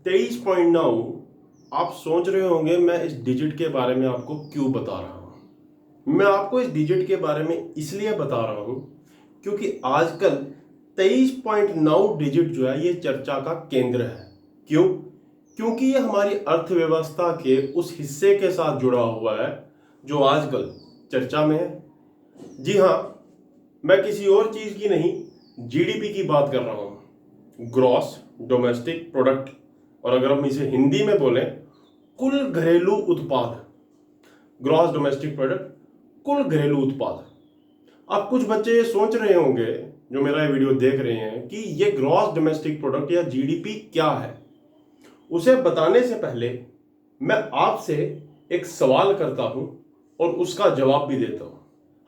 23.9। आप सोच रहे होंगे मैं इस डिजिट के बारे में आपको क्यों बता रहा हूं। मैं आपको इस डिजिट के बारे में इसलिए बता रहा हूं क्योंकि आजकल 23.9 डिजिट जो है ये चर्चा का केंद्र है। क्यों? क्योंकि ये हमारी अर्थव्यवस्था के उस हिस्से के साथ जुड़ा हुआ है जो आजकल चर्चा में है। जी हाँ, मैं किसी और चीज की नहीं, जीडीपी की बात कर रहा हूं, ग्रॉस डोमेस्टिक प्रोडक्ट। और अगर हम इसे हिंदी में बोलें, कुल घरेलू उत्पाद। ग्रॉस डोमेस्टिक प्रोडक्ट, कुल घरेलू उत्पाद। अब कुछ बच्चे ये सोच रहे होंगे जो मेरा ये वीडियो देख रहे हैं कि ये ग्रॉस डोमेस्टिक प्रोडक्ट या जीडीपी क्या है। उसे बताने से पहले मैं आपसे एक सवाल करता हूं और उसका जवाब भी देता हूं।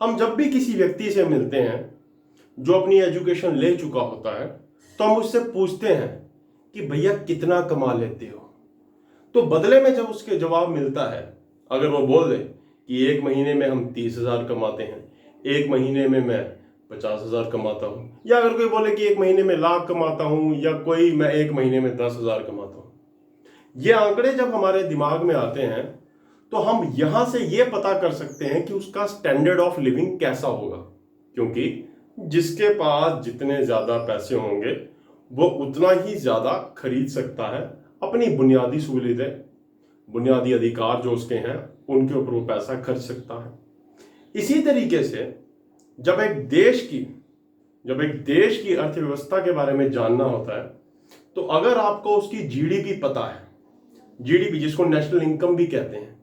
हम जब भी किसी व्यक्ति से मिलते हैं जो अपनी एजुकेशन ले चुका होता है तो हम उससे पूछते हैं कि भैया कितना कमा लेते हो। तो बदले में जब उसके जवाब मिलता है, अगर वो बोल दे कि एक महीने में हम 30,000 कमाते हैं, एक महीने में मैं 50,000 कमाता हूं, या अगर कोई बोले कि एक महीने में लाख कमाता हूं, या कोई मैं एक महीने में 10,000 कमाता हूं, ये आंकड़े जब हमारे दिमाग में आते हैं तो हम यहां से ये पता कर सकते हैं कि उसका स्टैंडर्ड ऑफ लिविंग कैसा होगा। क्योंकि जिसके पास जितने ज्यादा पैसे होंगे वो उतना ही ज्यादा खरीद सकता है अपनी बुनियादी सुविधाएं, बुनियादी अधिकार जो उसके हैं उनके ऊपर वो पैसा खर्च सकता है। इसी तरीके से जब एक देश की अर्थव्यवस्था के बारे में जानना होता है तो अगर आपको उसकी जीडीपी पता है, जीडीपी जिसको नेशनल इनकम भी कहते हैं,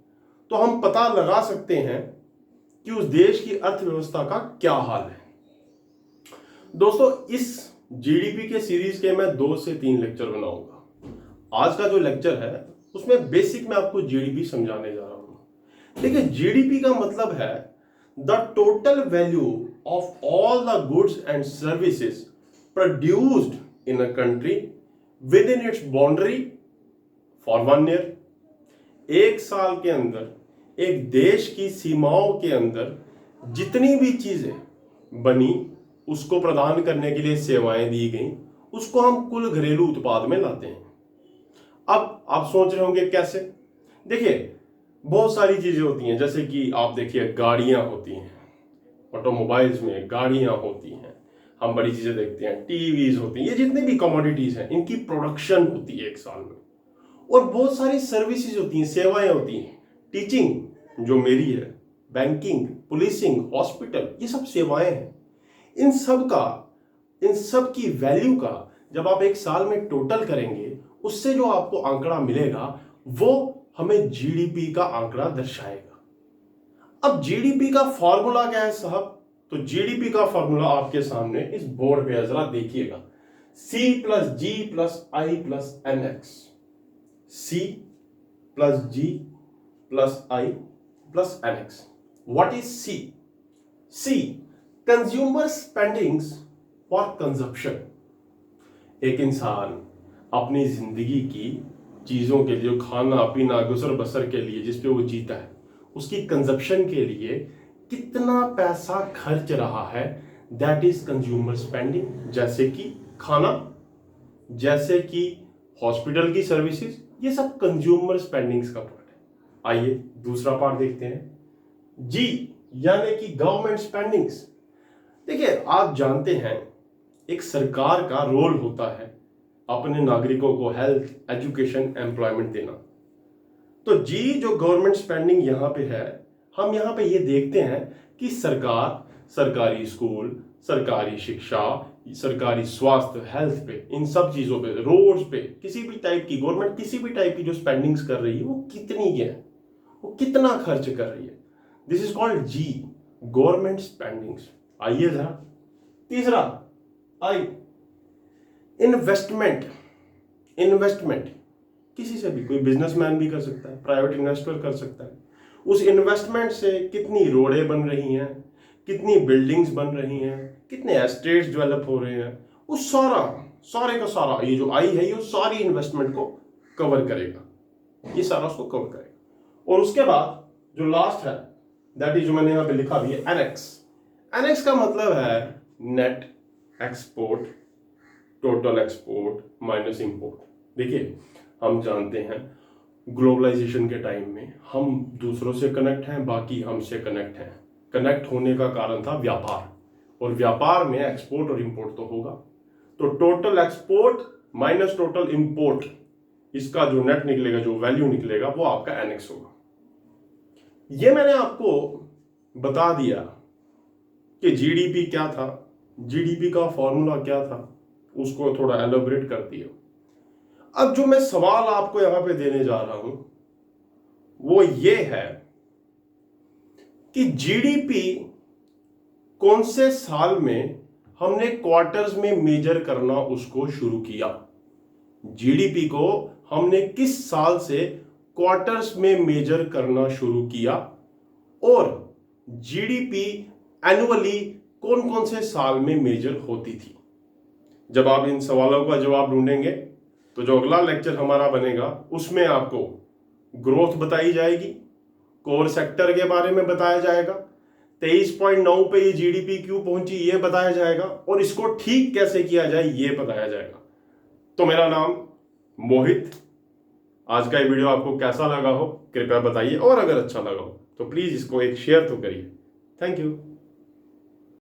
तो हम पता लगा सकते हैं कि उस देश की अर्थव्यवस्था का क्या हाल है। दोस्तों, इस जीडीपी के सीरीज के मैं 2 से 3 लेक्चर बनाऊंगा। आज का जो लेक्चर है उसमें बेसिक में आपको जीडीपी समझाने जा रहा हूं। देखिए, जीडीपी का मतलब है the total value of all the goods and services produced in a country with in its boundary for 1 year. एक साल के अंदर एक देश की सीमाओं के अंदर जितनी भी चीजें बनी, उसको प्रदान करने के लिए सेवाएं दी गई, उसको हम कुल घरेलू उत्पाद में लाते हैं। अब आप सोच रहे होंगे कैसे। देखिए, बहुत सारी चीजें होती हैं, जैसे कि आप देखिए गाड़ियां होती हैं, ऑटोमोबाइल्स में गाड़ियां होती हैं, हम बड़ी चीजें देखते हैं, टीवीज होती हैं, ये जितने भी कमोडिटीज हैं इनकी प्रोडक्शन होती है एक साल में। और बहुत सारी सर्विसेज होती हैं, सेवाएं होती हैं, टीचिंग जो मेरी है, बैंकिंग, पुलिसिंग, हॉस्पिटल, ये सब सेवाएं हैं। इन सब की वैल्यू का जब आप एक साल में टोटल करेंगे, उससे जो आपको आंकड़ा मिलेगा वो हमें जीडीपी का आंकड़ा दर्शाएगा। अब जीडीपी का फॉर्मूला क्या है साहब? तो जीडीपी का फॉर्मूला आपके सामने इस बोर्ड पे जरा देखिएगा, C plus G plus I plus N X. C plus G plus I plus N X. What is C? C, consumer spendings for consumption. एक इंसान अपनी जिंदगी की चीजों के लिए, खाना पीना गुजर बसर के लिए जिस पे वो जीता है, उसकी कंजप्शन के लिए कितना पैसा खर्च रहा है, दैट इज कंज्यूमर स्पेंडिंग। जैसे कि खाना, जैसे कि हॉस्पिटल की सर्विसेज, ये सब कंज्यूमर स्पेंडिंग्स का पार्ट है। आइए दूसरा पार्ट देखते हैं, जी यानी कि गवर्नमेंट स्पेंडिंग्स। देखिए, आप जानते हैं एक सरकार का रोल होता है अपने नागरिकों को हेल्थ, एजुकेशन, एम्प्लॉयमेंट देना। तो जी जो गवर्नमेंट स्पेंडिंग यहां पे है, हम यहां पे ये देखते हैं कि सरकार सरकारी स्कूल, सरकारी शिक्षा, सरकारी स्वास्थ्य, हेल्थ पे, इन सब चीजों पे, रोड्स पे, किसी भी टाइप की गवर्नमेंट किसी भी टाइप की जो स्पेंडिंग्स कर रही है वो कितनी है, वो कितना खर्च कर रही है। This is called ji, government spendings. आइए जरा तीसरा, आई इन्वेस्टमेंट। इन्वेस्टमेंट किसी से भी, कोई बिजनेसमैन भी कर सकता है, प्राइवेट इन्वेस्टर कर सकता है। उस इन्वेस्टमेंट से कितनी रोडें बन रही हैं, कितनी बिल्डिंग्स बन रही हैं, कितने एस्टेट्स डेवलप हो रहे हैं, वो सारे का सारा ये जो आई है ये सारी इन्वेस्टमेंट को कवर करेगा, ये सारा उसको कवर करेगा। और उसके बाद जो लास्ट है, दैट इज जो मैंने यहां पे लिखा भी है, एनेक्स। एनेक्स का मतलब है net export, total export minus import. देखिए, हम जानते हैं ग्लोबलाइजेशन के टाइम में हम दूसरों से कनेक्ट हैं, बाकी हमसे कनेक्ट हैं। कनेक्ट होने का कारण था व्यापार, और व्यापार में एक्सपोर्ट और इंपोर्ट तो होगा। तो total export minus total import, इसका जो नेट निकलेगा, जो वैल्यू निकलेगा, वो आपका एनएक्स होगा। ये मैंने आपको बता दिया कि जीडीपी क्या था, जीडीपी का फॉर्मूला क्या था, उसको थोड़ा एलोबरेट कर दिया। अब जो मैं सवाल आपको यहां पे देने जा रहा हूं वो ये है कि जीडीपी कौन से साल में हमने क्वार्टर्स में मेजर करना उसको शुरू किया। जीडीपी को हमने किस साल से क्वार्टर्स में मेजर करना शुरू किया, और जीडीपी एनुअली कौन कौन से साल में मेजर होती थी। जब आप इन सवालों का जवाब ढूंढेंगे तो जो अगला लेक्चर हमारा बनेगा उसमें आपको ग्रोथ बताई जाएगी, कोर सेक्टर के बारे में बताया जाएगा, 23.9 पे ये जीडीपी क्यों पहुंची ये बताया जाएगा, और इसको ठीक कैसे किया जाए ये बताया जाएगा। तो मेरा नाम मोहित। आज का ये वीडियो आपको कैसा लगा हो कृपया बताइए, और अगर अच्छा लगा हो तो प्लीज इसको एक शेयर तो करिए। Thank you.